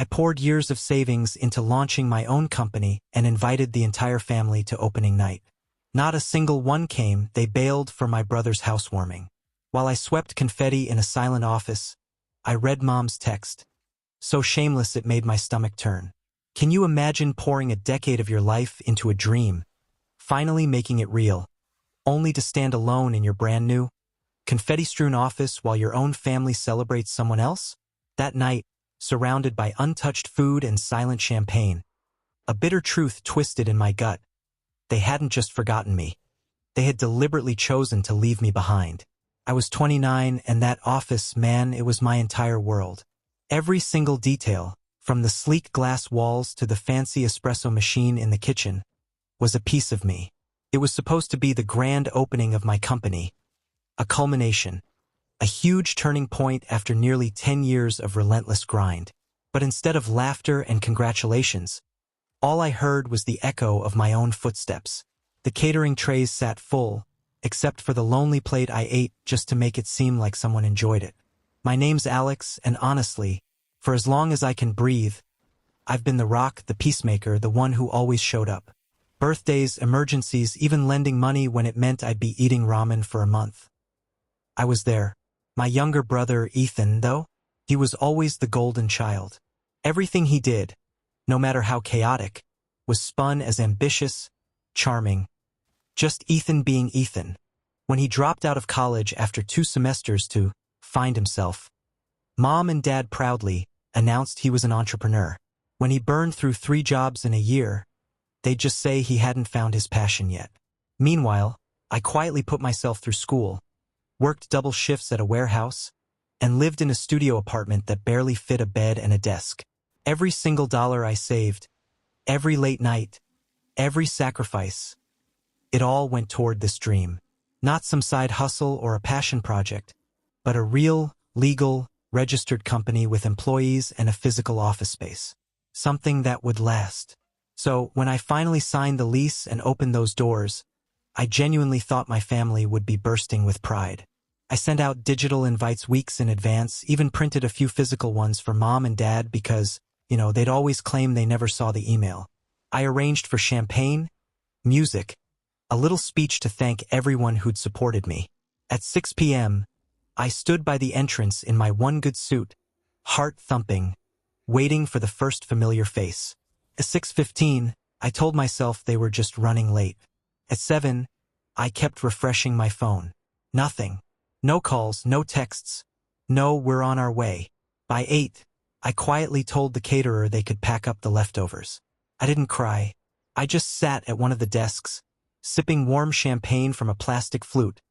I poured years of savings into launching my own company and invited the entire family to opening night. Not a single one came. They bailed for my brother's housewarming. While I swept confetti in a silent office, I read Mom's text. So shameless it made my stomach turn. Can you imagine pouring a decade of your life into a dream, finally making it real, only to stand alone in your brand new, confetti-strewn office while your own family celebrates someone else? That night, surrounded by untouched food and silent champagne, a bitter truth twisted in my gut. They hadn't just forgotten me. They had deliberately chosen to leave me behind. I was 29, and that office, man, it was my entire world. Every single detail, from the sleek glass walls to the fancy espresso machine in the kitchen, was a piece of me. It was supposed to be the grand opening of my company, a culmination, a huge turning point after nearly 10 years of relentless grind. But instead of laughter and congratulations, all I heard was the echo of my own footsteps. The catering trays sat full, except for the lonely plate I ate just to make it seem like someone enjoyed it. My name's Alex, and honestly, for as long as I can breathe, I've been the rock, the peacemaker, the one who always showed up. Birthdays, emergencies, even lending money when it meant I'd be eating ramen for a month. I was there. My younger brother, Ethan, though, he was always the golden child. Everything he did, no matter how chaotic, was spun as ambitious, charming. Just Ethan being Ethan. When he dropped out of college after 2 semesters to find himself, Mom and Dad proudly announced he was an entrepreneur. When he burned through 3 jobs in a year, they'd just say he hadn't found his passion yet. Meanwhile, I quietly put myself through school, worked double shifts at a warehouse, and lived in a studio apartment that barely fit a bed and a desk. Every single dollar I saved, every late night, every sacrifice, it all went toward this dream. Not some side hustle or a passion project, but a real, legal, registered company with employees and a physical office space. Something that would last. So, when I finally signed the lease and opened those doors, I genuinely thought my family would be bursting with pride. I sent out digital invites weeks in advance, even printed a few physical ones for Mom and Dad because, they'd always claim they never saw the email. I arranged for champagne, music, a little speech to thank everyone who'd supported me. At 6 p.m., I stood by the entrance in my one good suit, heart thumping, waiting for the first familiar face. At 6:15, I told myself they were just running late. At 7, I kept refreshing my phone. Nothing. No calls, no texts. No, we're on our way. By 8, I quietly told the caterer they could pack up the leftovers. I didn't cry. I just sat at one of the desks, sipping warm champagne from a plastic flute,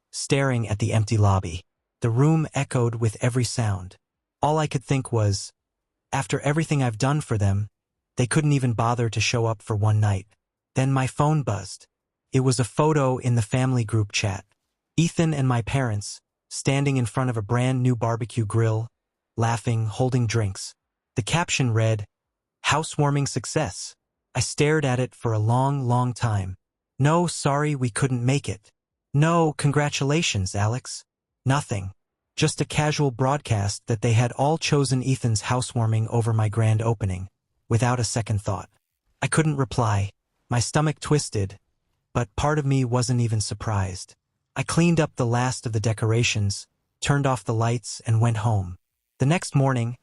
staring at the empty lobby. The room echoed with every sound. All I could think was, after everything I've done for them, they couldn't even bother to show up for one night. Then my phone buzzed. It was a photo in the family group chat. Ethan and my parents, standing in front of a brand new barbecue grill, laughing, holding drinks. The caption read, "Housewarming success." I stared at it for a long, long time. No, sorry, we couldn't make it. No, congratulations, Alex. Nothing. Just a casual broadcast that they had all chosen Ethan's housewarming over my grand opening, without a second thought. I couldn't reply. My stomach twisted, but part of me wasn't even surprised. I cleaned up the last of the decorations, turned off the lights, and went home. The next morning,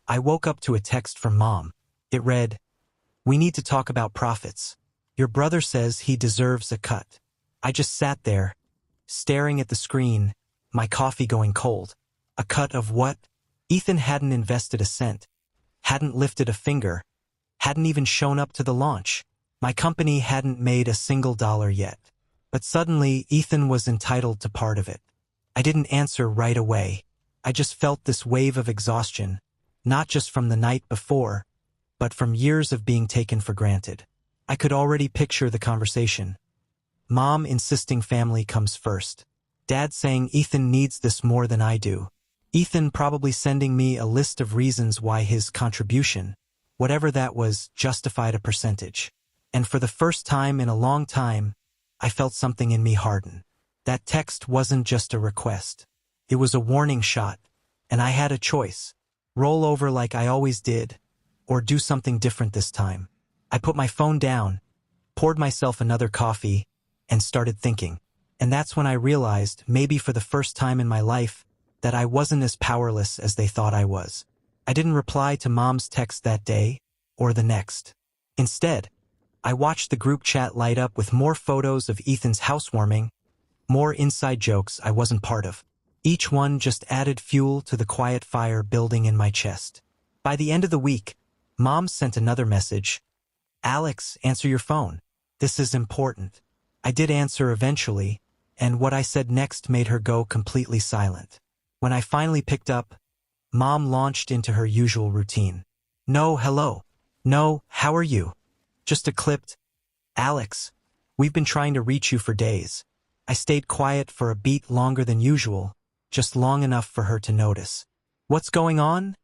I woke up to a text from Mom. It read, "We need to talk about profits. Your brother says he deserves a cut." I just sat there, staring at the screen, my coffee going cold. A cut of what? Ethan hadn't invested a cent, hadn't lifted a finger, hadn't even shown up to the launch. My company hadn't made a single dollar yet. But suddenly, Ethan was entitled to part of it. I didn't answer right away. I just felt this wave of exhaustion, not just from the night before, but from years of being taken for granted. I could already picture the conversation. Mom insisting family comes first. Dad saying Ethan needs this more than I do. Ethan probably sending me a list of reasons why his contribution, whatever that was, justified a percentage. And for the first time in a long time, I felt something in me harden. That text wasn't just a request. It was a warning shot, and I had a choice. Roll over like I always did, or do something different this time. I put my phone down, poured myself another coffee, and started thinking. And that's when I realized, maybe for the first time in my life, that I wasn't as powerless as they thought I was. I didn't reply to Mom's text that day, or the next. Instead, I watched the group chat light up with more photos of Ethan's housewarming, more inside jokes I wasn't part of. Each one just added fuel to the quiet fire building in my chest. By the end of the week, Mom sent another message. "Alex, answer your phone. This is important." I did answer eventually, and what I said next made her go completely silent. When I finally picked up, Mom launched into her usual routine. "No, hello. No, how are you?" Just a clipped, "Alex, we've been trying to reach you for days." I stayed quiet for a beat longer than usual, just long enough for her to notice. "What's going on?"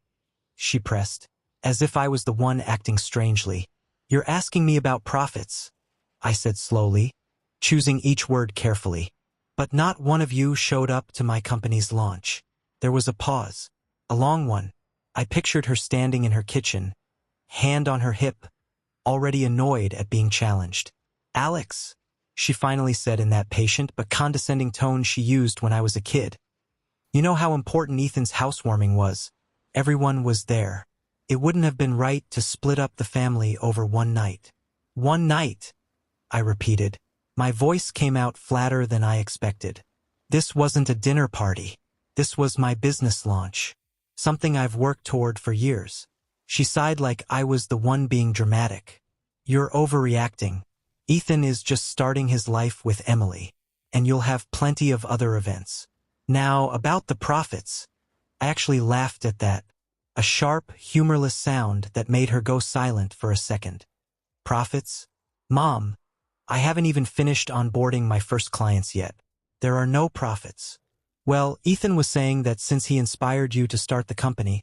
she pressed, as if I was the one acting strangely. "You're asking me about profits," I said slowly, choosing each word carefully. "But not one of you showed up to my company's launch." There was a pause, a long one. I pictured her standing in her kitchen, hand on her hip, already annoyed at being challenged. "Alex," she finally said in that patient but condescending tone she used when I was a kid. "You know how important Ethan's housewarming was. Everyone was there. It wouldn't have been right to split up the family over one night." "One night," I repeated. My voice came out flatter than I expected. "This wasn't a dinner party. This was my business launch. Something I've worked toward for years." She sighed like I was the one being dramatic. "You're overreacting. Ethan is just starting his life with Emily, and you'll have plenty of other events. Now, about the profits." I actually laughed at that, a sharp, humorless sound that made her go silent for a second. "Profits? Mom, I haven't even finished onboarding my first clients yet. There are no profits." "Well, Ethan was saying that since he inspired you to start the company,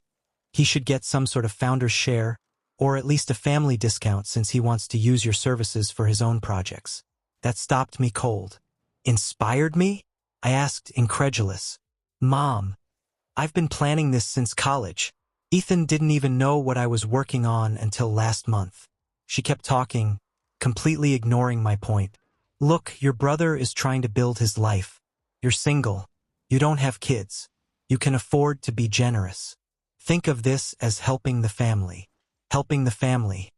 he should get some sort of founder's share, or at least a family discount since he wants to use your services for his own projects." That stopped me cold. "Inspired me?" I asked, incredulous. "Mom, I've been planning this since college. Ethan didn't even know what I was working on until last month." She kept talking, completely ignoring my point. "Look, your brother is trying to build his life. You're single. You don't have kids. You can afford to be generous. Think of this as helping the family." Helping the family.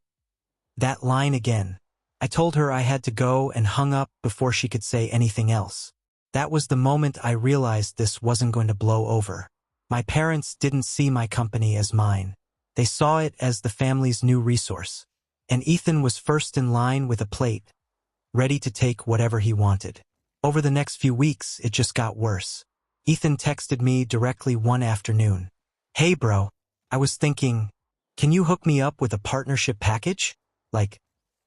That line again. I told her I had to go and hung up before she could say anything else. That was the moment I realized this wasn't going to blow over. My parents didn't see my company as mine. They saw it as the family's new resource. And Ethan was first in line with a plate, ready to take whatever he wanted. Over the next few weeks, it just got worse. Ethan texted me directly one afternoon. "Hey bro, I was thinking, can you hook me up with a partnership package? Like,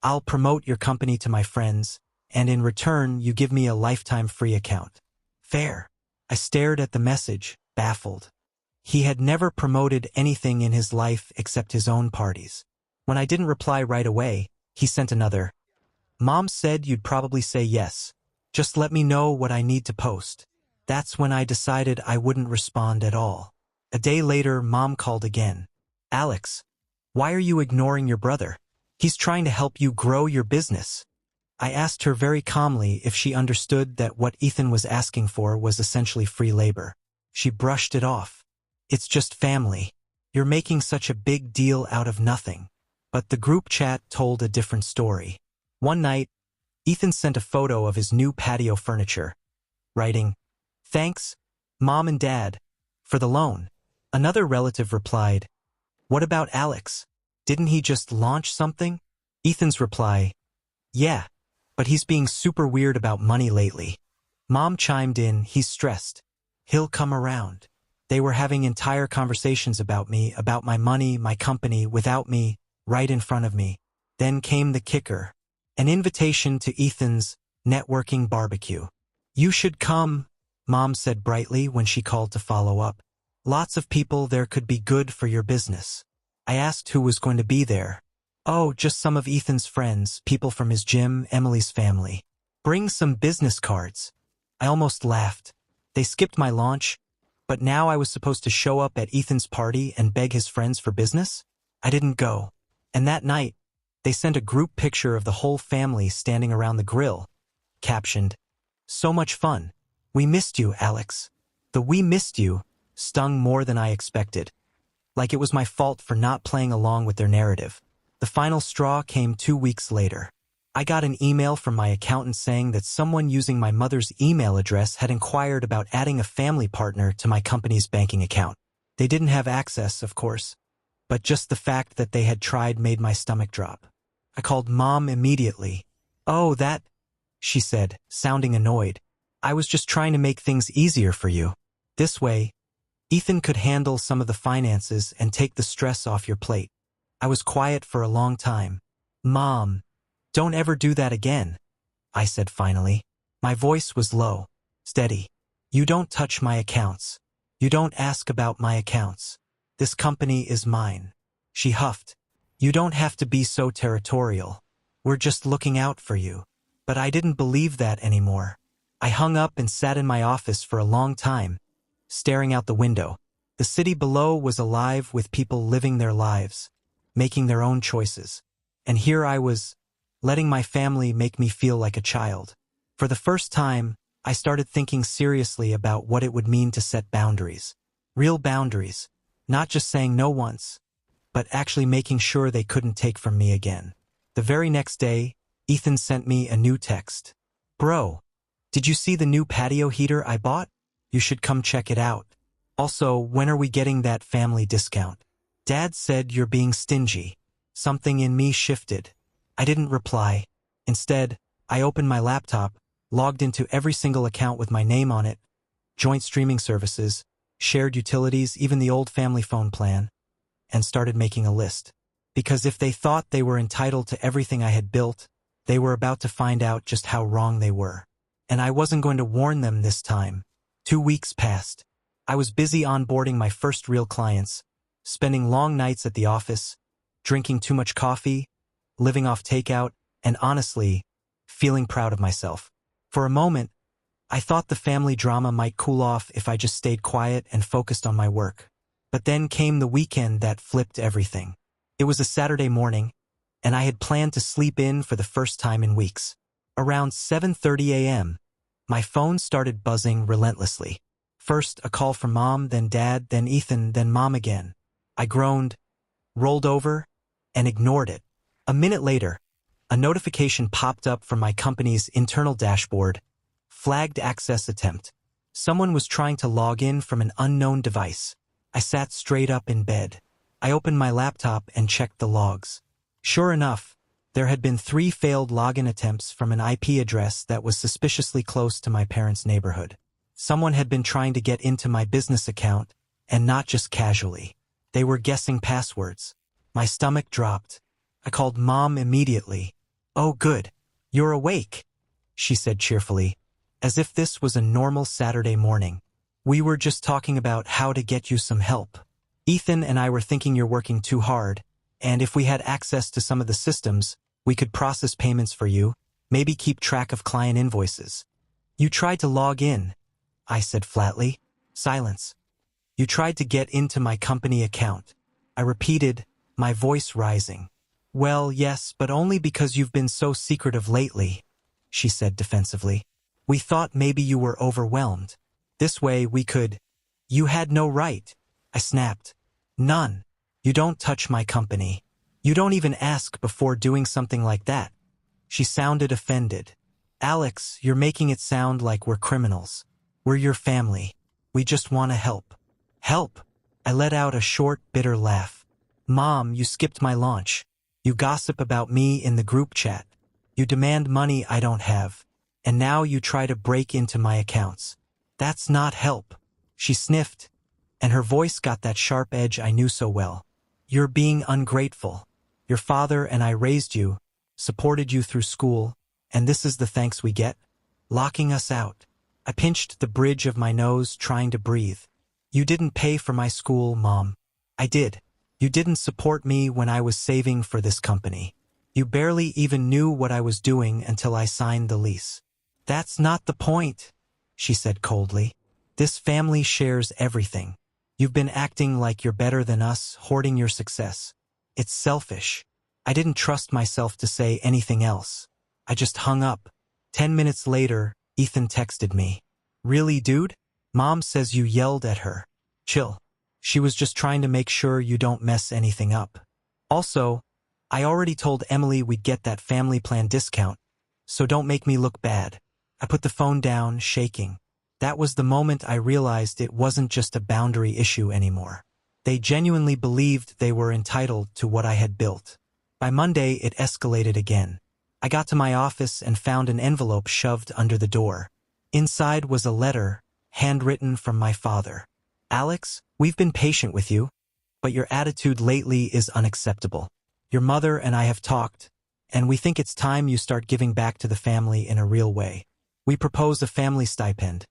I'll promote your company to my friends, and in return, you give me a lifetime free account." "Fair." I stared at the message, baffled. He had never promoted anything in his life except his own parties. When I didn't reply right away, he sent another. "Mom said you'd probably say yes. Just let me know what I need to post." That's when I decided I wouldn't respond at all. A day later, Mom called again. "Alex, why are you ignoring your brother? He's trying to help you grow your business." I asked her very calmly if she understood that what Ethan was asking for was essentially free labor. She brushed it off. "It's just family. You're making such a big deal out of nothing." But the group chat told a different story. One night, Ethan sent a photo of his new patio furniture, writing, "Thanks, Mom and Dad, for the loan." Another relative replied, "What about Alex? Didn't he just launch something?" Ethan's reply, "Yeah, but he's being super weird about money lately." Mom chimed in, "He's stressed. He'll come around." They were having entire conversations about me, about my money, my company, without me, right in front of me. Then came the kicker, an invitation to Ethan's networking barbecue. "You should come," Mom said brightly when she called to follow up. "Lots of people there could be good for your business." I asked who was going to be there. "Oh, just some of Ethan's friends, people from his gym, Emily's family. Bring some business cards." I almost laughed. They skipped my launch, but now I was supposed to show up at Ethan's party and beg his friends for business? I didn't go. And that night, they sent a group picture of the whole family standing around the grill, captioned, "So much fun. We missed you, Alex." The "we missed you" stung more than I expected, like it was my fault for not playing along with their narrative. The final straw came 2 weeks later. I got an email from my accountant saying that someone using my mother's email address had inquired about adding a family partner to my company's banking account. They didn't have access, of course, but just the fact that they had tried made my stomach drop. I called Mom immediately. "Oh, that," she said, sounding annoyed. "I was just trying to make things easier for you. This way, Ethan could handle some of the finances and take the stress off your plate." I was quiet for a long time. "Mom, don't ever do that again," I said finally. My voice was low, steady. "You don't touch my accounts. You don't ask about my accounts. This company is mine." She huffed. "You don't have to be so territorial. We're just looking out for you." But I didn't believe that anymore. I hung up and sat in my office for a long time, staring out the window. The city below was alive with people living their lives, making their own choices. And here I was, letting my family make me feel like a child. For the first time, I started thinking seriously about what it would mean to set boundaries. Real boundaries. Not just saying no once, but actually making sure they couldn't take from me again. The very next day, Ethan sent me a new text. "Bro, did you see the new patio heater I bought? You should come check it out. Also, when are we getting that family discount? Dad said you're being stingy." Something in me shifted. I didn't reply. Instead, I opened my laptop, logged into every single account with my name on it, joint streaming services, shared utilities, even the old family phone plan, and started making a list. Because if they thought they were entitled to everything I had built, they were about to find out just how wrong they were. And I wasn't going to warn them this time. 2 weeks passed. I was busy onboarding my first real clients, spending long nights at the office, drinking too much coffee, living off takeout, and honestly, feeling proud of myself. For a moment, I thought the family drama might cool off if I just stayed quiet and focused on my work. But then came the weekend that flipped everything. It was a Saturday morning, and I had planned to sleep in for the first time in weeks. Around 7:30 a.m., my phone started buzzing relentlessly. First, a call from Mom, then Dad, then Ethan, then Mom again. I groaned, rolled over, and ignored it. A minute later, a notification popped up from my company's internal dashboard. Flagged access attempt. Someone was trying to log in from an unknown device. I sat straight up in bed. I opened my laptop and checked the logs. Sure enough, there had been 3 failed login attempts from an IP address that was suspiciously close to my parents' neighborhood. Someone had been trying to get into my business account, and not just casually. They were guessing passwords. My stomach dropped. I called Mom immediately. "Oh, good. You're awake," she said cheerfully, as if this was a normal Saturday morning. "We were just talking about how to get you some help. Ethan and I were thinking you're working too hard, and if we had access to some of the systems, we could process payments for you, maybe keep track of client invoices." "You tried to log in," I said flatly. Silence. "You tried to get into my company account," I repeated, my voice rising. "Well, yes, but only because you've been so secretive lately," she said defensively. "We thought maybe you were overwhelmed. This way we could—" "You had no right," I snapped. "None. You don't touch my company. You don't even ask before doing something like that." She sounded offended. "Alex, you're making it sound like we're criminals. We're your family. We just want to help." "Help?" I let out a short, bitter laugh. "Mom, you skipped my launch. You gossip about me in the group chat. You demand money I don't have. And now you try to break into my accounts. That's not help." She sniffed, and her voice got that sharp edge I knew so well. "You're being ungrateful. Your father and I raised you, supported you through school, and this is the thanks we get? Locking us out." I pinched the bridge of my nose, trying to breathe. "You didn't pay for my school, Mom." "I did. You didn't support me when I was saving for this company. You barely even knew what I was doing until I signed the lease." "That's not the point," she said coldly. "This family shares everything. You've been acting like you're better than us, hoarding your success. It's selfish." I didn't trust myself to say anything else. I just hung up. 10 minutes later, Ethan texted me. Really, dude? Mom says you yelled at her. Chill. She was just trying to make sure you don't mess anything up. Also, I already told Emily we'd get that family plan discount, so don't make me look bad. I put the phone down, shaking. That was the moment I realized it wasn't just a boundary issue anymore. They genuinely believed they were entitled to what I had built. By Monday, it escalated again. I got to my office and found an envelope shoved under the door. Inside was a letter, handwritten from my father. Alex, we've been patient with you, but your attitude lately is unacceptable. Your mother and I have talked, and we think it's time you start giving back to the family in a real way. We propose a family stipend.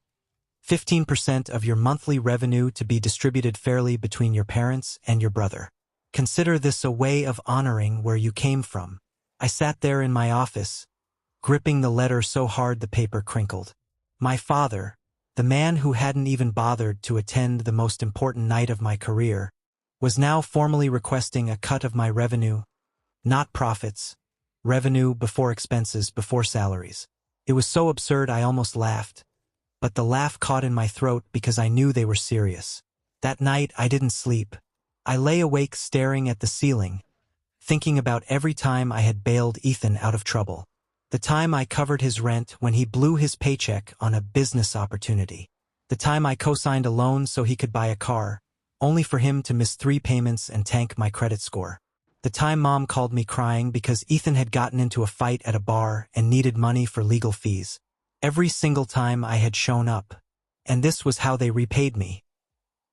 15% of your monthly revenue to be distributed fairly between your parents and your brother. Consider this a way of honoring where you came from. I sat there in my office, gripping the letter so hard the paper crinkled. My father, the man who hadn't even bothered to attend the most important night of my career, was now formally requesting a cut of my revenue, not profits, revenue before expenses, before salaries. It was so absurd I almost laughed, but the laugh caught in my throat because I knew they were serious. That night I didn't sleep. I lay awake staring at the ceiling, thinking about every time I had bailed Ethan out of trouble. The time I covered his rent when he blew his paycheck on a business opportunity. The time I co-signed a loan so he could buy a car, only for him to miss 3 payments and tank my credit score. The time Mom called me crying because Ethan had gotten into a fight at a bar and needed money for legal fees. Every single time I had shown up. And this was how they repaid me.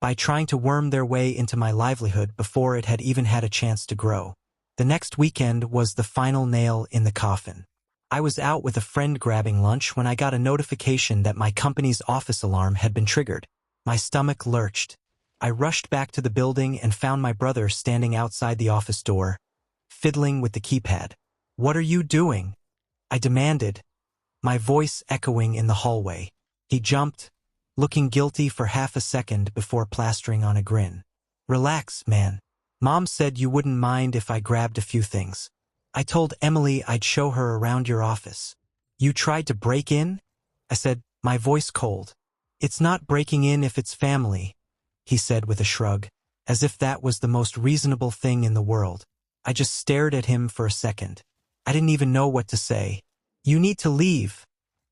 By trying to worm their way into my livelihood before it had even had a chance to grow. The next weekend was the final nail in the coffin. I was out with a friend grabbing lunch when I got a notification that my company's office alarm had been triggered. My stomach lurched. I rushed back to the building and found my brother standing outside the office door, fiddling with the keypad. "What are you doing?" I demanded, my voice echoing in the hallway. He jumped, looking guilty for half a second before plastering on a grin. "Relax, man. Mom said you wouldn't mind if I grabbed a few things. I told Emily I'd show her around your office." "You tried to break in?" I said, my voice cold. "It's not breaking in if it's family," he said with a shrug, as if that was the most reasonable thing in the world. I just stared at him for a second. I didn't even know what to say. "You need to leave,"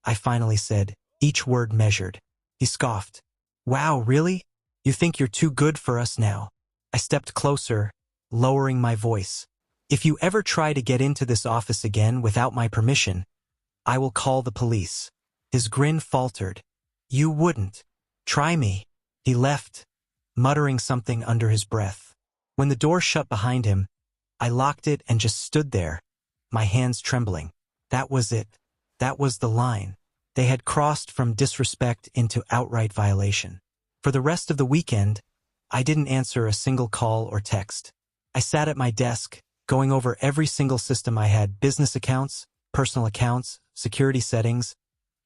I finally said, each word measured. He scoffed. "Wow, really? You think you're too good for us now?" I stepped closer, lowering my voice. "If you ever try to get into this office again without my permission, I will call the police." His grin faltered. "You wouldn't. Try me." He left, muttering something under his breath. When the door shut behind him, I locked it and just stood there, my hands trembling. That was it. That was the line. They had crossed from disrespect into outright violation. For the rest of the weekend, I didn't answer a single call or text. I sat at my desk, going over every single system I had, business accounts, personal accounts, security settings,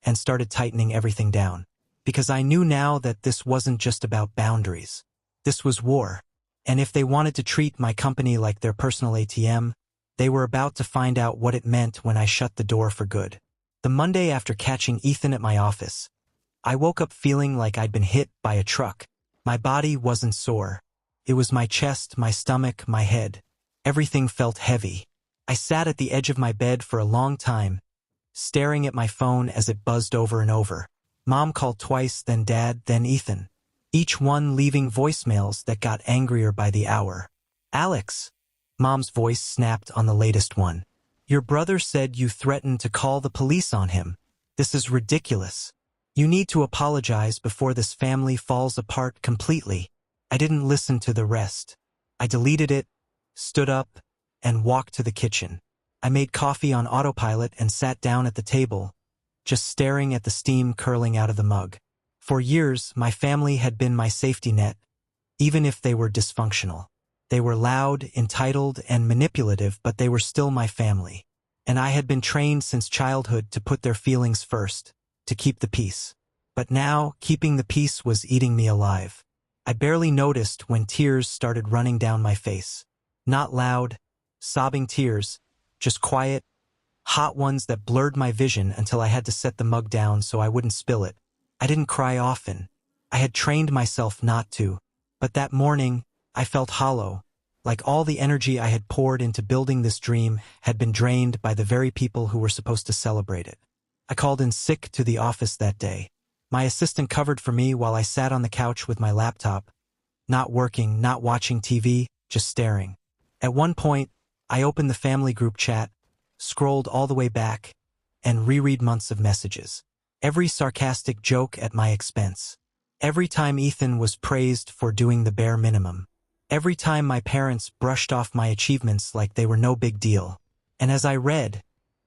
and started tightening everything down. Because I knew now that this wasn't just about boundaries. This was war. And if they wanted to treat my company like their personal ATM, they were about to find out what it meant when I shut the door for good. The Monday after catching Ethan at my office, I woke up feeling like I'd been hit by a truck. My body wasn't sore. It was my chest, my stomach, my head. Everything felt heavy. I sat at the edge of my bed for a long time, staring at my phone as it buzzed over and over. Mom called twice, then Dad, then Ethan. Each one leaving voicemails that got angrier by the hour. "Alex," Mom's voice snapped on the latest one. "Your brother said you threatened to call the police on him. This is ridiculous. You need to apologize before this family falls apart completely." I didn't listen to the rest. I deleted it, stood up, and walked to the kitchen. I made coffee on autopilot and sat down at the table, just staring at the steam curling out of the mug. For years, my family had been my safety net, even if they were dysfunctional. They were loud, entitled, and manipulative, but they were still my family. And I had been trained since childhood to put their feelings first, to keep the peace. But now, keeping the peace was eating me alive. I barely noticed when tears started running down my face. Not loud, sobbing tears, just quiet, hot ones that blurred my vision until I had to set the mug down so I wouldn't spill it. I didn't cry often. I had trained myself not to. But that morning, I felt hollow, like all the energy I had poured into building this dream had been drained by the very people who were supposed to celebrate it. I called in sick to the office that day. My assistant covered for me while I sat on the couch with my laptop, not working, not watching TV, just staring. At one point, I opened the family group chat, scrolled all the way back, and reread months of messages. Every sarcastic joke at my expense. Every time Ethan was praised for doing the bare minimum. Every time my parents brushed off my achievements like they were no big deal. And as I read,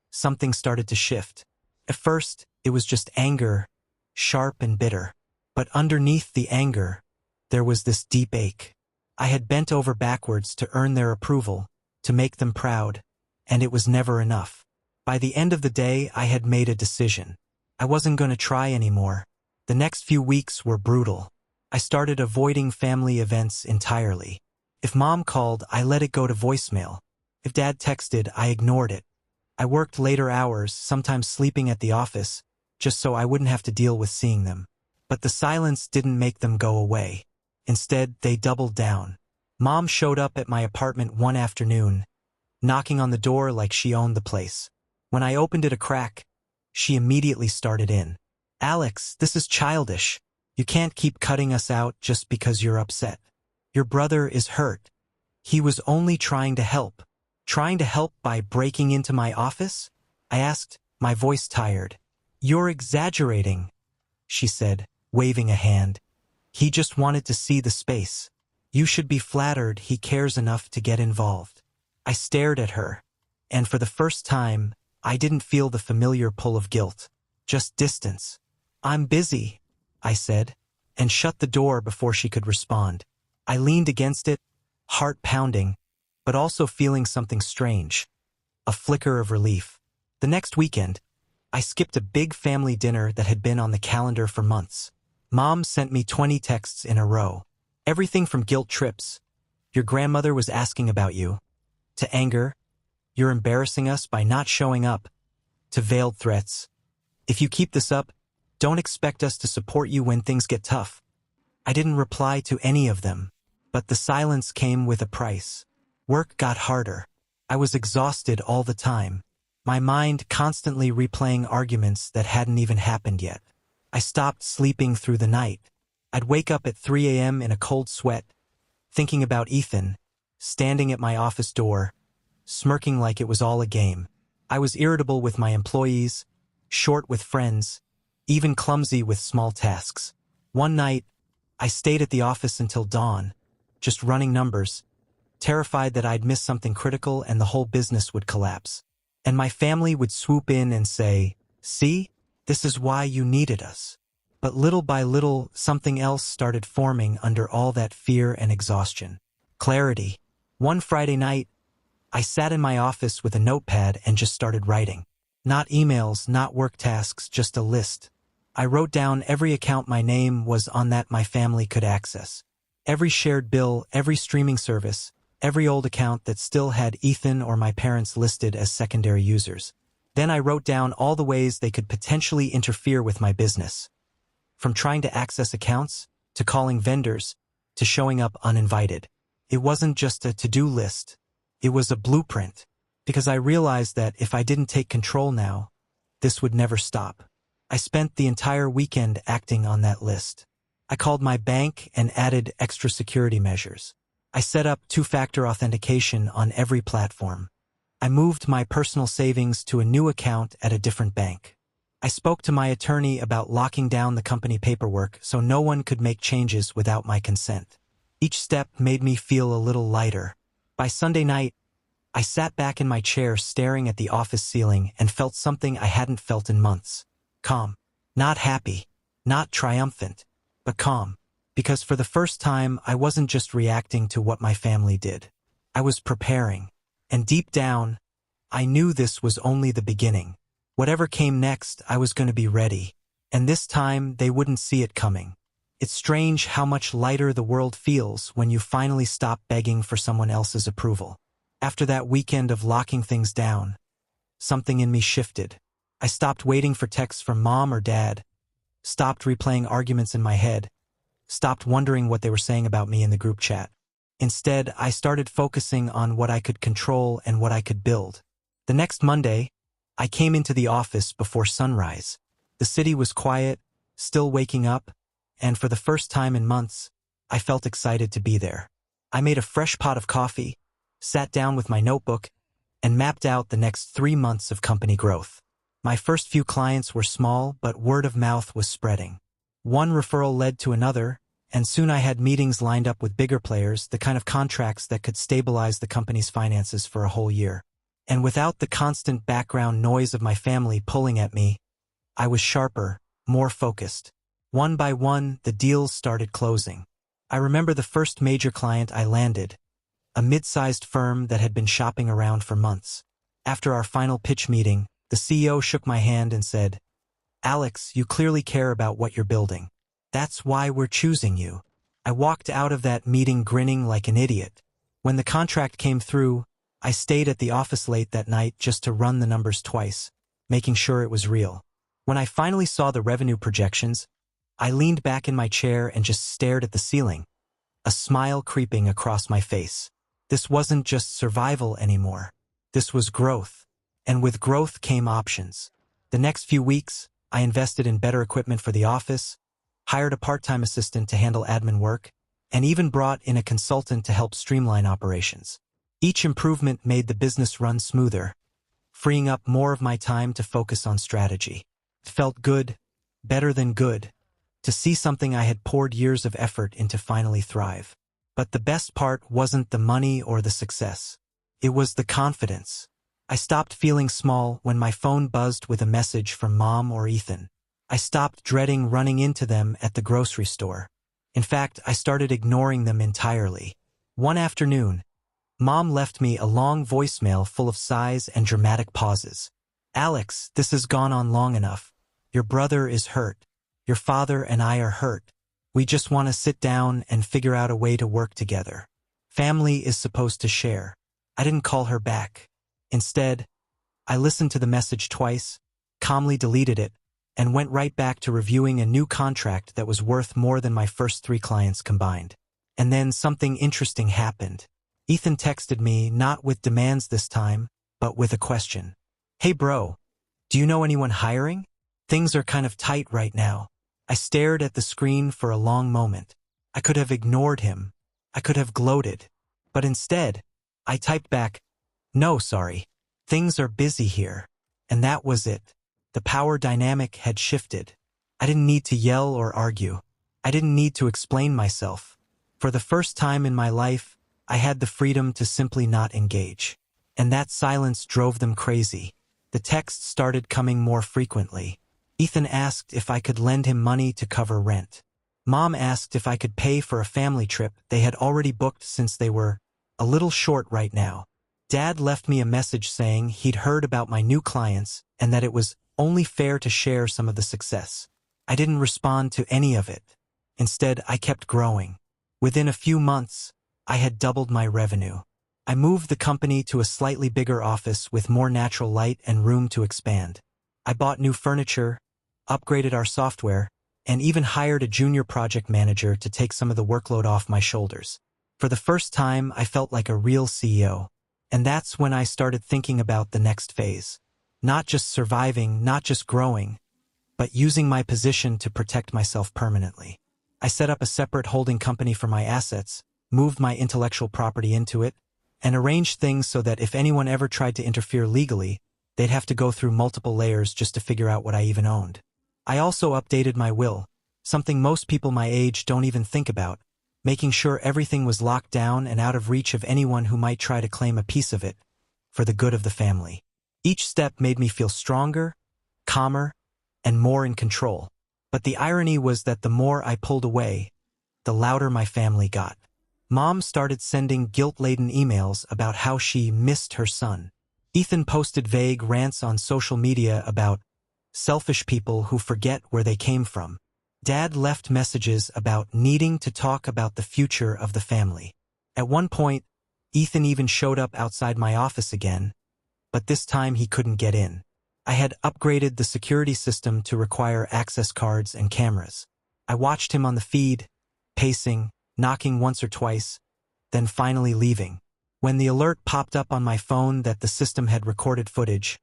something started to shift. At first, it was just anger, sharp and bitter. But underneath the anger, there was this deep ache. I had bent over backwards to earn their approval, to make them proud, and it was never enough. By the end of the day, I had made a decision. I wasn't going to try anymore. The next few weeks were brutal. I started avoiding family events entirely. If Mom called, I let it go to voicemail. If Dad texted, I ignored it. I worked later hours, sometimes sleeping at the office, just so I wouldn't have to deal with seeing them. But the silence didn't make them go away. Instead, they doubled down. Mom showed up at my apartment one afternoon, knocking on the door like she owned the place. When I opened it a crack, she immediately started in. "Alex, this is childish. You can't keep cutting us out just because you're upset. Your brother is hurt. He was only trying to help." "Trying to help by breaking into my office?" I asked, my voice tired. "You're exaggerating," she said, waving a hand. "He just wanted to see the space. You should be flattered he cares enough to get involved." I stared at her, and for the first time, I didn't feel the familiar pull of guilt, just distance. "I'm busy," I said, and shut the door before she could respond. I leaned against it, heart pounding, but also feeling something strange, a flicker of relief. The next weekend, I skipped a big family dinner that had been on the calendar for months. Mom sent me 20 texts in a row. Everything from guilt trips, "Your grandmother was asking about you," to anger, "You're embarrassing us by not showing up," to veiled threats, "If you keep this up, don't expect us to support you when things get tough." I didn't reply to any of them, but the silence came with a price. Work got harder. I was exhausted all the time, my mind constantly replaying arguments that hadn't even happened yet. I stopped sleeping through the night. I'd wake up at 3 a.m. in a cold sweat, thinking about Ethan, standing at my office door, smirking like it was all a game. I was irritable with my employees, short with friends, even clumsy with small tasks. One night, I stayed at the office until dawn, just running numbers, terrified that I'd miss something critical and the whole business would collapse. And my family would swoop in and say, "See, this is why you needed us." But little by little, something else started forming under all that fear and exhaustion. Clarity. One Friday night, I sat in my office with a notepad and just started writing. Not emails, not work tasks, just a list. I wrote down every account my name was on that my family could access. Every shared bill, every streaming service, every old account that still had Ethan or my parents listed as secondary users. Then I wrote down all the ways they could potentially interfere with my business. From trying to access accounts, to calling vendors, to showing up uninvited. It wasn't just a to-do list. It was a blueprint, because I realized that if I didn't take control now, this would never stop. I spent the entire weekend acting on that list. I called my bank and added extra security measures. I set up two-factor authentication on every platform. I moved my personal savings to a new account at a different bank. I spoke to my attorney about locking down the company paperwork so no one could make changes without my consent. Each step made me feel a little lighter. By Sunday night, I sat back in my chair staring at the office ceiling and felt something I hadn't felt in months. Calm. Not happy. Not triumphant. But calm. Because for the first time, I wasn't just reacting to what my family did. I was preparing. And deep down, I knew this was only the beginning. Whatever came next, I was going to be ready. And this time, they wouldn't see it coming. It's strange how much lighter the world feels when you finally stop begging for someone else's approval. After that weekend of locking things down, something in me shifted. I stopped waiting for texts from mom or dad, stopped replaying arguments in my head, stopped wondering what they were saying about me in the group chat. Instead, I started focusing on what I could control and what I could build. The next Monday, I came into the office before sunrise. The city was quiet, still waking up, and for the first time in months, I felt excited to be there. I made a fresh pot of coffee, sat down with my notebook, and mapped out the next 3 months of company growth. My first few clients were small, but word of mouth was spreading. One referral led to another, and soon I had meetings lined up with bigger players, the kind of contracts that could stabilize the company's finances for a whole year. And without the constant background noise of my family pulling at me, I was sharper, more focused. One by one, the deals started closing. I remember the first major client I landed, a mid-sized firm that had been shopping around for months. After our final pitch meeting, the CEO shook my hand and said, "Alex, you clearly care about what you're building. That's why we're choosing you." I walked out of that meeting grinning like an idiot. When the contract came through, I stayed at the office late that night just to run the numbers twice, making sure it was real. When I finally saw the revenue projections, I leaned back in my chair and just stared at the ceiling, a smile creeping across my face. This wasn't just survival anymore. This was growth. And with growth came options. The next few weeks, I invested in better equipment for the office, hired a part-time assistant to handle admin work, and even brought in a consultant to help streamline operations. Each improvement made the business run smoother, freeing up more of my time to focus on strategy. It felt good, better than good, to see something I had poured years of effort into finally thrive. But the best part wasn't the money or the success. It was the confidence. I stopped feeling small when my phone buzzed with a message from Mom or Ethan. I stopped dreading running into them at the grocery store. In fact, I started ignoring them entirely. One afternoon, Mom left me a long voicemail full of sighs and dramatic pauses. "Alex, this has gone on long enough. Your brother is hurt. Your father and I are hurt. We just want to sit down and figure out a way to work together. Family is supposed to share." I didn't call her back. Instead, I listened to the message twice, calmly deleted it, and went right back to reviewing a new contract that was worth more than my first 3 clients combined. And then something interesting happened. Ethan texted me, not with demands this time, but with a question. "Hey bro, do you know anyone hiring? Things are kind of tight right now." I stared at the screen for a long moment. I could have ignored him. I could have gloated. But instead, I typed back, "No, sorry. Things are busy here." And that was it. The power dynamic had shifted. I didn't need to yell or argue. I didn't need to explain myself. For the first time in my life, I had the freedom to simply not engage. And that silence drove them crazy. The texts started coming more frequently. Ethan asked if I could lend him money to cover rent. Mom asked if I could pay for a family trip they had already booked since they were a little short right now. Dad left me a message saying he'd heard about my new clients and that it was only fair to share some of the success. I didn't respond to any of it. Instead, I kept growing. Within a few months, I had doubled my revenue. I moved the company to a slightly bigger office with more natural light and room to expand. I bought new furniture, upgraded our software, and even hired a junior project manager to take some of the workload off my shoulders. For the first time, I felt like a real CEO. And that's when I started thinking about the next phase. Not just surviving, not just growing, but using my position to protect myself permanently. I set up a separate holding company for my assets, moved my intellectual property into it, and arranged things so that if anyone ever tried to interfere legally, they'd have to go through multiple layers just to figure out what I even owned. I also updated my will, something most people my age don't even think about, making sure everything was locked down and out of reach of anyone who might try to claim a piece of it, for the good of the family. Each step made me feel stronger, calmer, and more in control. But the irony was that the more I pulled away, the louder my family got. Mom started sending guilt-laden emails about how she missed her son. Ethan posted vague rants on social media about selfish people who forget where they came from. Dad left messages about needing to talk about the future of the family. At one point, Ethan even showed up outside my office again, but this time he couldn't get in. I had upgraded the security system to require access cards and cameras. I watched him on the feed, pacing, knocking once or twice, then finally leaving. When the alert popped up on my phone that the system had recorded footage,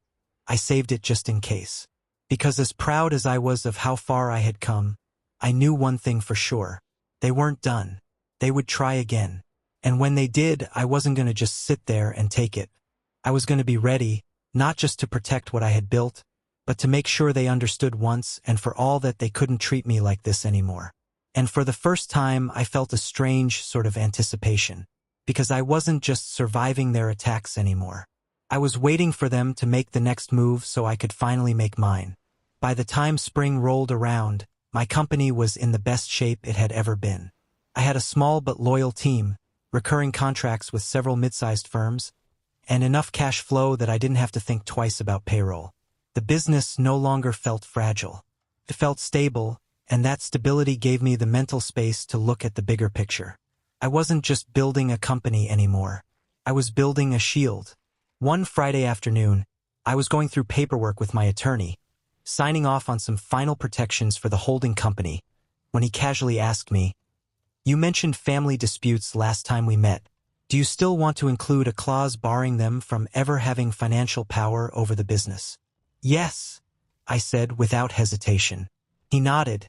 I saved it just in case. Because as proud as I was of how far I had come, I knew one thing for sure. They weren't done. They would try again. And when they did, I wasn't going to just sit there and take it. I was going to be ready, not just to protect what I had built, but to make sure they understood once and for all that they couldn't treat me like this anymore. And for the first time, I felt a strange sort of anticipation, because I wasn't just surviving their attacks anymore. I was waiting for them to make the next move so I could finally make mine. By the time spring rolled around, my company was in the best shape it had ever been. I had a small but loyal team, recurring contracts with several mid-sized firms, and enough cash flow that I didn't have to think twice about payroll. The business no longer felt fragile. It felt stable, and that stability gave me the mental space to look at the bigger picture. I wasn't just building a company anymore. I was building a shield. One Friday afternoon, I was going through paperwork with my attorney, signing off on some final protections for the holding company, when he casually asked me, "You mentioned family disputes last time we met. Do you still want to include a clause barring them from ever having financial power over the business?" "Yes," I said without hesitation. He nodded,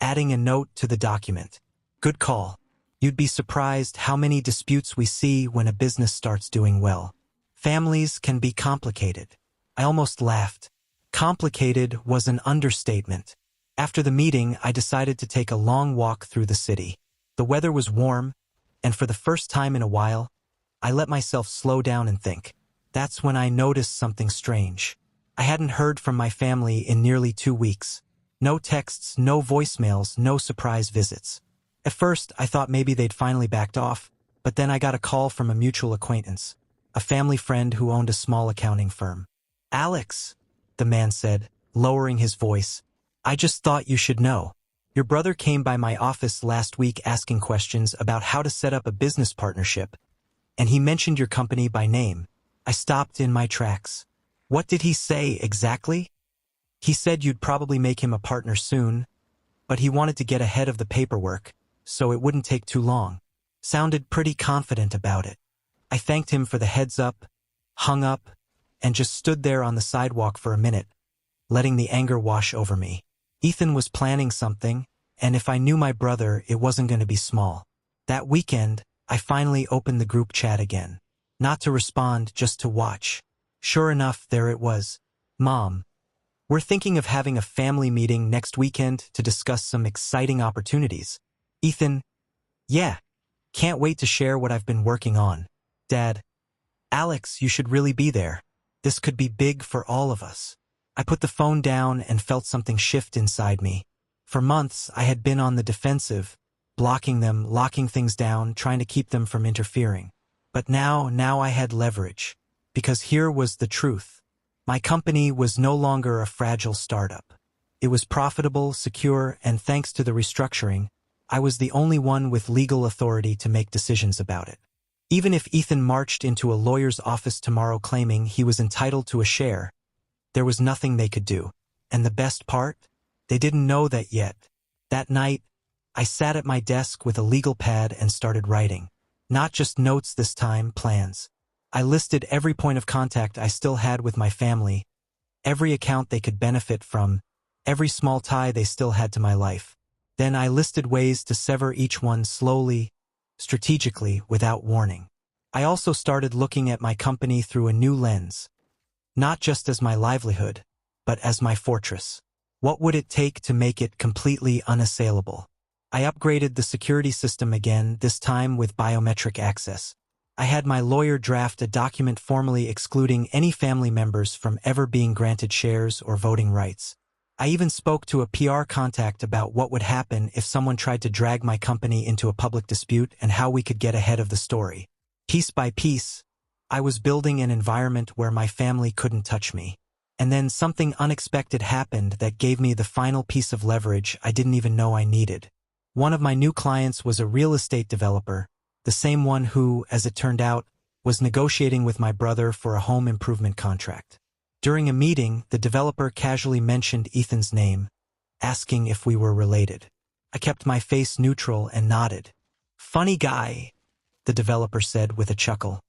adding a note to the document. "Good call. You'd be surprised how many disputes we see when a business starts doing well. Families can be complicated." I almost laughed. Complicated was an understatement. After the meeting, I decided to take a long walk through the city. The weather was warm, and for the first time in a while, I let myself slow down and think. That's when I noticed something strange. I hadn't heard from my family in nearly 2 weeks. No texts, no voicemails, no surprise visits. At first, I thought maybe they'd finally backed off, but then I got a call from a mutual acquaintance, a family friend who owned a small accounting firm. "Alex," the man said, lowering his voice, "I just thought you should know. Your brother came by my office last week asking questions about how to set up a business partnership, and he mentioned your company by name." I stopped in my tracks. "What did he say exactly?" "He said you'd probably make him a partner soon, but he wanted to get ahead of the paperwork, so it wouldn't take too long." Sounded pretty confident about it. I thanked him for the heads up, hung up, and just stood there on the sidewalk for a minute, letting the anger wash over me. Ethan was planning something, and if I knew my brother, it wasn't going to be small. That weekend, I finally opened the group chat again. Not to respond, just to watch. Sure enough, there it was. "Mom, we're thinking of having a family meeting next weekend to discuss some exciting opportunities." Ethan, "Yeah, can't wait to share what I've been working on." Dad, "Alex, you should really be there. This could be big for all of us." I put the phone down and felt something shift inside me. For months, I had been on the defensive, blocking them, locking things down, trying to keep them from interfering. But now I had leverage. Because here was the truth. My company was no longer a fragile startup. It was profitable, secure, and thanks to the restructuring, I was the only one with legal authority to make decisions about it. Even if Ethan marched into a lawyer's office tomorrow claiming he was entitled to a share, there was nothing they could do. And the best part? They didn't know that yet. That night, I sat at my desk with a legal pad and started writing. Not just notes this time, plans. I listed every point of contact I still had with my family, every account they could benefit from, every small tie they still had to my life. Then I listed ways to sever each one slowly, strategically, without warning. I also started looking at my company through a new lens. Not just as my livelihood, but as my fortress. What would it take to make it completely unassailable? I upgraded the security system again, this time with biometric access. I had my lawyer draft a document formally excluding any family members from ever being granted shares or voting rights. I even spoke to a PR contact about what would happen if someone tried to drag my company into a public dispute and how we could get ahead of the story. Piece by piece, I was building an environment where my family couldn't touch me. And then something unexpected happened that gave me the final piece of leverage I didn't even know I needed. One of my new clients was a real estate developer, the same one who, as it turned out, was negotiating with my brother for a home improvement contract. During a meeting, the developer casually mentioned Ethan's name, asking if we were related. I kept my face neutral and nodded. "Funny guy," the developer said with a chuckle.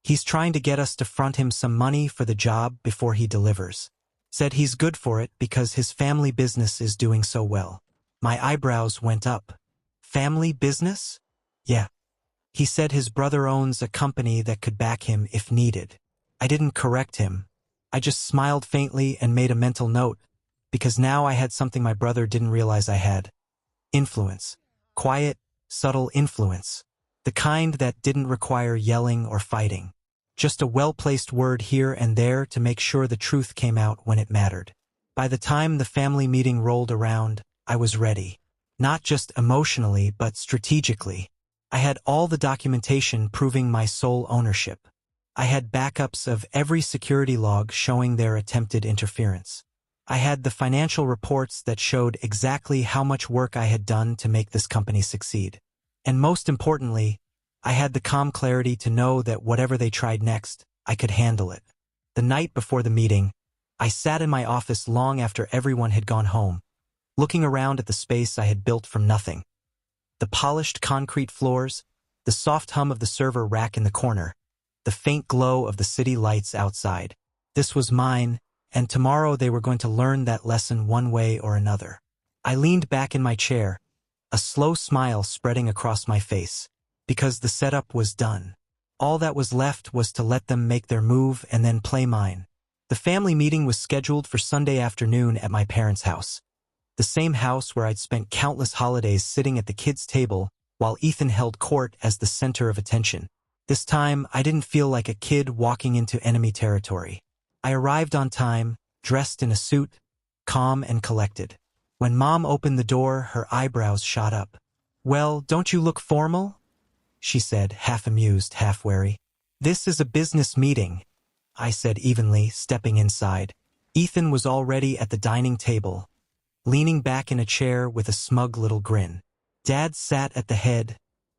"He's trying to get us to front him some money for the job before he delivers. Said he's good for it because his family business is doing so well." My eyebrows went up. "Family business?" "Yeah. He said his brother owns a company that could back him if needed." I didn't correct him. I just smiled faintly and made a mental note, because now I had something my brother didn't realize I had. Influence. Quiet, subtle influence. The kind that didn't require yelling or fighting. Just a well-placed word here and there to make sure the truth came out when it mattered. By the time the family meeting rolled around, I was ready. Not just emotionally, but strategically. I had all the documentation proving my sole ownership. I had backups of every security log showing their attempted interference. I had the financial reports that showed exactly how much work I had done to make this company succeed. And most importantly, I had the calm clarity to know that whatever they tried next, I could handle it. The night before the meeting, I sat in my office long after everyone had gone home, looking around at the space I had built from nothing. The polished concrete floors, the soft hum of the server rack in the corner, the faint glow of the city lights outside. This was mine, and tomorrow they were going to learn that lesson one way or another. I leaned back in my chair, a slow smile spreading across my face, because the setup was done. All that was left was to let them make their move and then play mine. The family meeting was scheduled for Sunday afternoon at my parents' house. The same house where I'd spent countless holidays sitting at the kids' table while Ethan held court as the center of attention. This time, I didn't feel like a kid walking into enemy territory. I arrived on time, dressed in a suit, calm and collected. When Mom opened the door, her eyebrows shot up. "Well, don't you look formal?" she said, half amused, half wary. "This is a business meeting," I said evenly, stepping inside. Ethan was already at the dining table, leaning back in a chair with a smug little grin. Dad sat at the head,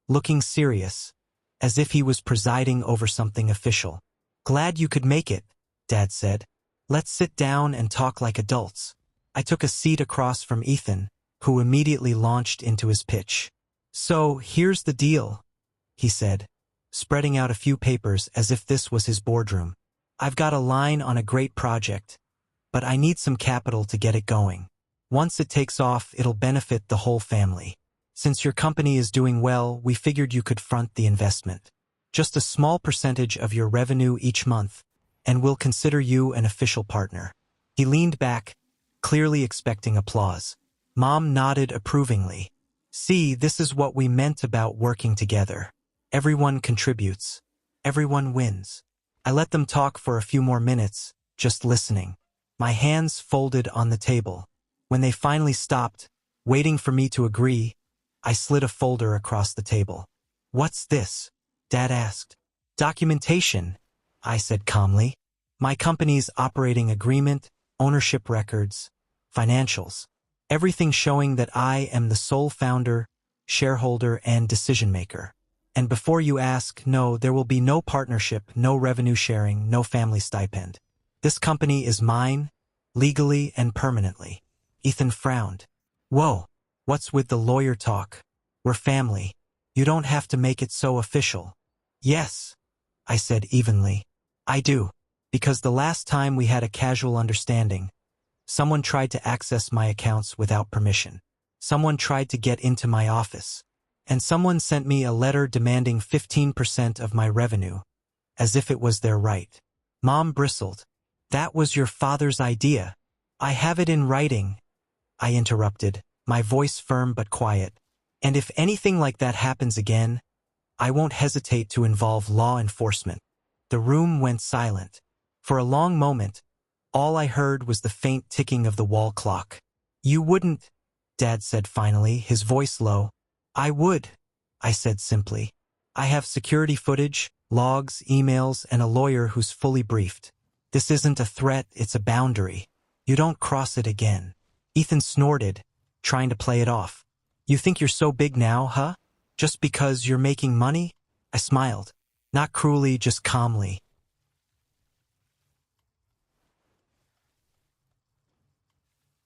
looking serious, as if he was presiding over something official. "Glad you could make it," Dad said. "Let's sit down and talk like adults." I took a seat across from Ethan, who immediately launched into his pitch. "So, here's the deal," he said, spreading out a few papers as if this was his boardroom. "I've got a line on a great project, but I need some capital to get it going. Once it takes off, it'll benefit the whole family. Since your company is doing well, we figured you could front the investment. Just a small percentage of your revenue each month, and we'll consider you an official partner." He leaned back, clearly expecting applause. Mom nodded approvingly. "See, this is what we meant about working together. Everyone contributes. Everyone wins." I let them talk for a few more minutes, just listening. My hands folded on the table. When they finally stopped, waiting for me to agree, I slid a folder across the table. "What's this?" Dad asked. "Documentation," I said calmly. "My company's operating agreement, ownership records, financials. Everything showing that I am the sole founder, shareholder, and decision-maker. And before you ask, no, there will be no partnership, no revenue sharing, no family stipend. This company is mine, legally and permanently." Ethan frowned. "Whoa, what's with the lawyer talk? We're family. You don't have to make it so official." "Yes," I said evenly. "I do. Because the last time we had a casual understanding, someone tried to access my accounts without permission. Someone tried to get into my office. And someone sent me a letter demanding 15% of my revenue, as if it was their right." Mom bristled. "That was your father's idea." "I have it in writing," I interrupted, my voice firm but quiet. "And if anything like that happens again, I won't hesitate to involve law enforcement." The room went silent. For a long moment, all I heard was the faint ticking of the wall clock. "You wouldn't," Dad said finally, his voice low. "I would," I said simply. "I have security footage, logs, emails, and a lawyer who's fully briefed. This isn't a threat, it's a boundary. You don't cross it again." Ethan snorted, trying to play it off. "You think you're so big now, huh? Just because you're making money?" I smiled. Not cruelly, just calmly.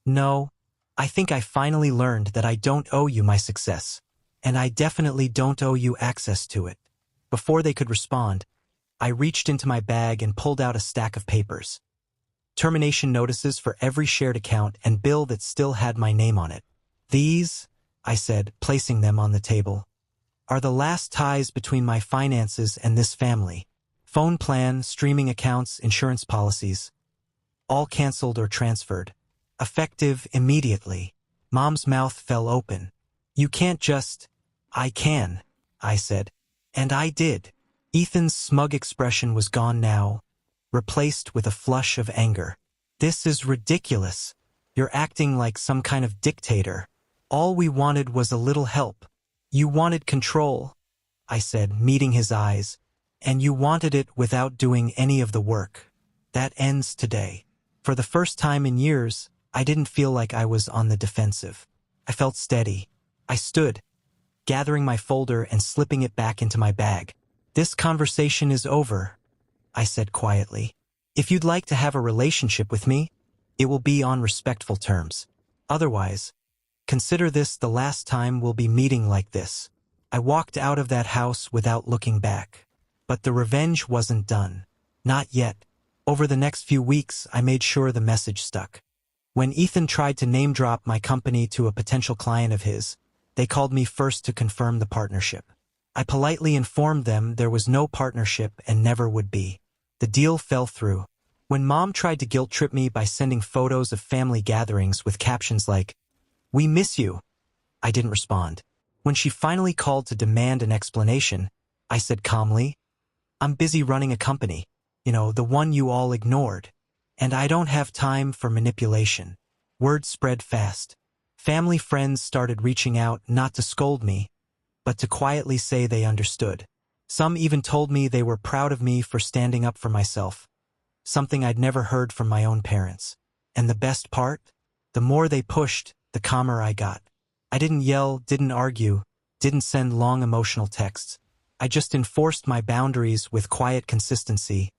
No, I think I finally learned that I don't owe you my success. And I definitely don't owe you access to it. Before they could respond, I reached into my bag and pulled out a stack of papers. Termination notices for every shared account and bill that still had my name on it. These, I said, placing them on the table, are the last ties between my finances and this family. Phone plan, streaming accounts, insurance policies, all canceled or transferred. Effective immediately. Mom's mouth fell open. You can't just... I can, I said. And I did. Ethan's smug expression was gone now, replaced with a flush of anger. This is ridiculous. You're acting like some kind of dictator. All we wanted was a little help. You wanted control, I said, meeting his eyes, and you wanted it without doing any of the work. That ends today. For the first time in years, I didn't feel like I was on the defensive. I felt steady. I stood, gathering my folder and slipping it back into my bag. This conversation is over, I said quietly. If you'd like to have a relationship with me, it will be on respectful terms. Otherwise, consider this the last time we'll be meeting like this. I walked out of that house without looking back. But the revenge wasn't done. Not yet. Over the next few weeks, I made sure the message stuck. When Ethan tried to name-drop my company to a potential client of his, they called me first to confirm the partnership. I politely informed them there was no partnership and never would be. The deal fell through. When Mom tried to guilt-trip me by sending photos of family gatherings with captions like, "We miss you," I didn't respond. When she finally called to demand an explanation, I said calmly, "I'm busy running a company. The one you all ignored. And I don't have time for manipulation." Word spread fast. Family friends started reaching out not to scold me, but to quietly say they understood. Some even told me they were proud of me for standing up for myself, something I'd never heard from my own parents. And the best part? The more they pushed, the calmer I got. I didn't yell, didn't argue, didn't send long emotional texts. I just enforced my boundaries with quiet consistency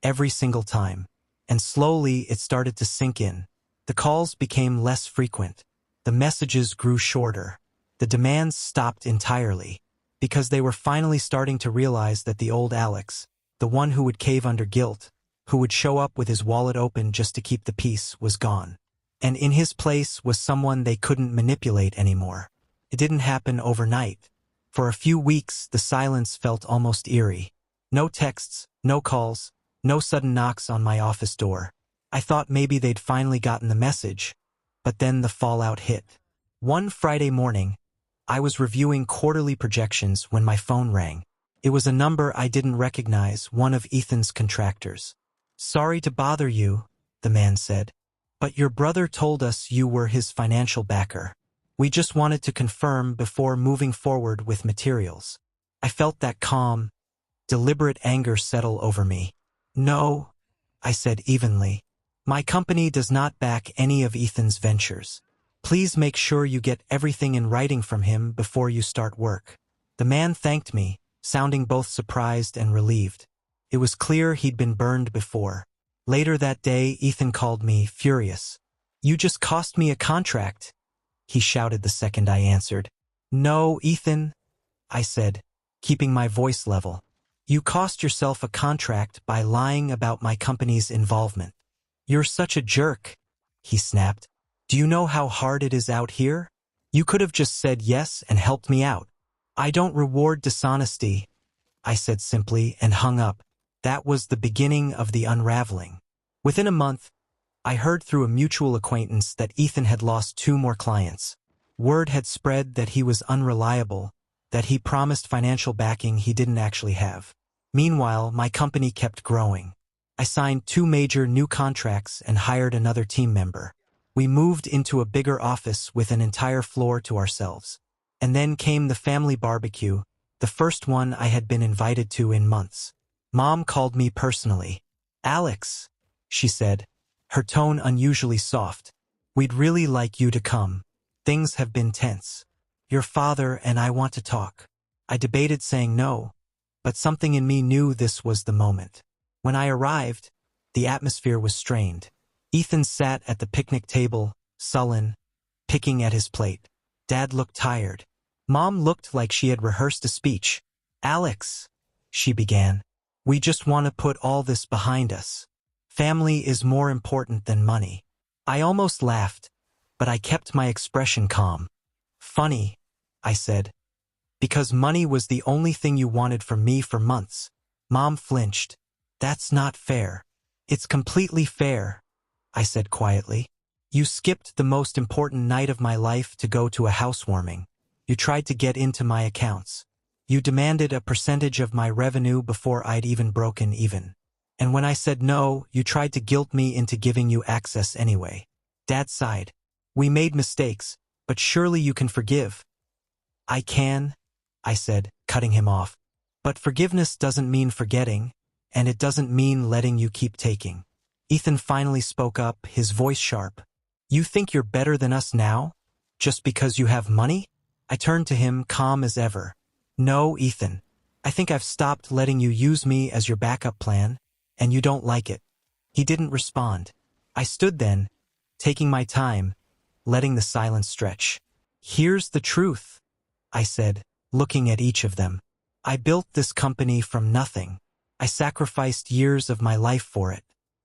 every single time. And slowly it started to sink in. The calls became less frequent. The messages grew shorter. The demands stopped entirely. Because they were finally starting to realize that the old Alex, the one who would cave under guilt, who would show up with his wallet open just to keep the peace, was gone. And in his place was someone they couldn't manipulate anymore. It didn't happen overnight. For a few weeks, the silence felt almost eerie. No texts, no calls, no sudden knocks on my office door. I thought maybe they'd finally gotten the message, but then the fallout hit. One Friday morning, I was reviewing quarterly projections when my phone rang. It was a number I didn't recognize, one of Ethan's contractors. "Sorry to bother you," the man said, "but your brother told us you were his financial backer. We just wanted to confirm before moving forward with materials." I felt that calm, deliberate anger settle over me. "No," I said evenly. "My company does not back any of Ethan's ventures. Please make sure you get everything in writing from him before you start work." The man thanked me, sounding both surprised and relieved. It was clear he'd been burned before. Later that day, Ethan called me, furious. "You just cost me a contract," he shouted the second I answered. "No, Ethan," I said, keeping my voice level. "You cost yourself a contract by lying about my company's involvement." "You're such a jerk," he snapped. "Do you know how hard it is out here? You could have just said yes and helped me out." "I don't reward dishonesty," I said simply and hung up. That was the beginning of the unraveling. Within a month, I heard through a mutual acquaintance that Ethan had lost 2 more clients. Word had spread that he was unreliable, that he promised financial backing he didn't actually have. Meanwhile, my company kept growing. I signed 2 major new contracts and hired another team member. We moved into a bigger office with an entire floor to ourselves. And then came the family barbecue, the first one I had been invited to in months. Mom called me personally. "Alex," she said, her tone unusually soft, "we'd really like you to come. Things have been tense. Your father and I want to talk." I debated saying no, but something in me knew this was the moment. When I arrived, the atmosphere was strained. Ethan sat at the picnic table, sullen, picking at his plate. Dad looked tired. Mom looked like she had rehearsed a speech. "Alex," she began, "we just want to put all this behind us. Family is more important than money." I almost laughed, but I kept my expression calm. "Funny," I said, "because money was the only thing you wanted from me for months." Mom flinched. "That's not fair." "It's completely fair," I said quietly. "You skipped the most important night of my life to go to a housewarming. You tried to get into my accounts. You demanded a percentage of my revenue before I'd even broken even. And when I said no, you tried to guilt me into giving you access anyway." Dad sighed. "We made mistakes, but surely you can forgive." "I can," I said, cutting him off. "But forgiveness doesn't mean forgetting, and it doesn't mean letting you keep taking." Ethan finally spoke up, his voice sharp. "You think you're better than us now? Just because you have money?" I turned to him, calm as ever. "No, Ethan. I think I've stopped letting you use me as your backup plan, and you don't like it." He didn't respond. I stood then, taking my time, letting the silence stretch. "Here's the truth," I said, looking at each of them. "I built this company from nothing. I sacrificed years of my life for it.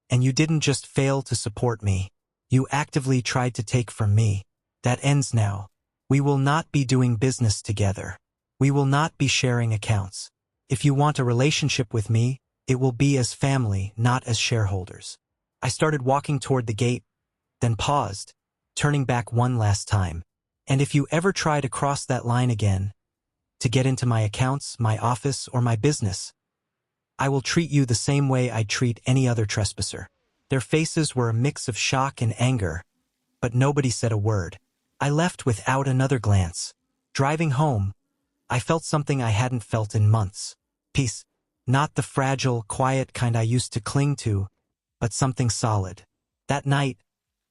And you didn't just fail to support me. You actively tried to take from me. That ends now. We will not be doing business together. We will not be sharing accounts. If you want a relationship with me, it will be as family, not as shareholders." I started walking toward the gate, then paused, turning back one last time. "And if you ever try to cross that line again, to get into my accounts, my office, or my business, I will treat you the same way I'd treat any other trespasser." Their faces were a mix of shock and anger, but nobody said a word. I left without another glance. Driving home, I felt something I hadn't felt in months. Peace. Not the fragile, quiet kind I used to cling to, but something solid. That night,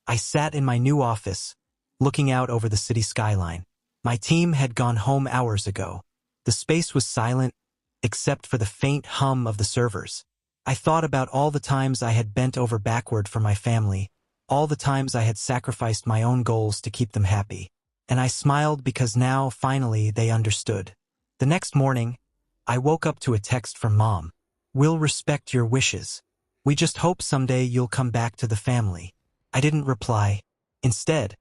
I sat in my new office, looking out over the city skyline. My team had gone home hours ago. The space was silent, except for the faint hum of the servers. I thought about all the times I had bent over backward for my family, all the times I had sacrificed my own goals to keep them happy. And I smiled because now, finally, they understood. The next morning, I woke up to a text from Mom. "We'll respect your wishes. We just hope someday you'll come back to the family." I didn't reply. Instead,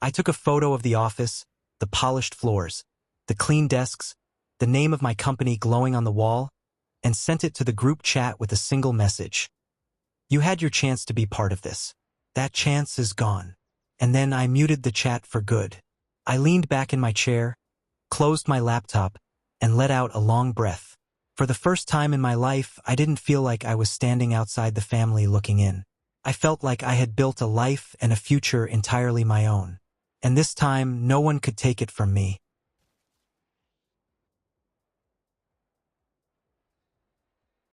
I took a photo of the office, the polished floors, the clean desks, the name of my company glowing on the wall, and sent it to the group chat with a single message. "You had your chance to be part of this. That chance is gone." And then I muted the chat for good. I leaned back in my chair, closed my laptop, and let out a long breath. For the first time in my life, I didn't feel like I was standing outside the family looking in. I felt like I had built a life and a future entirely my own. And this time, no one could take it from me.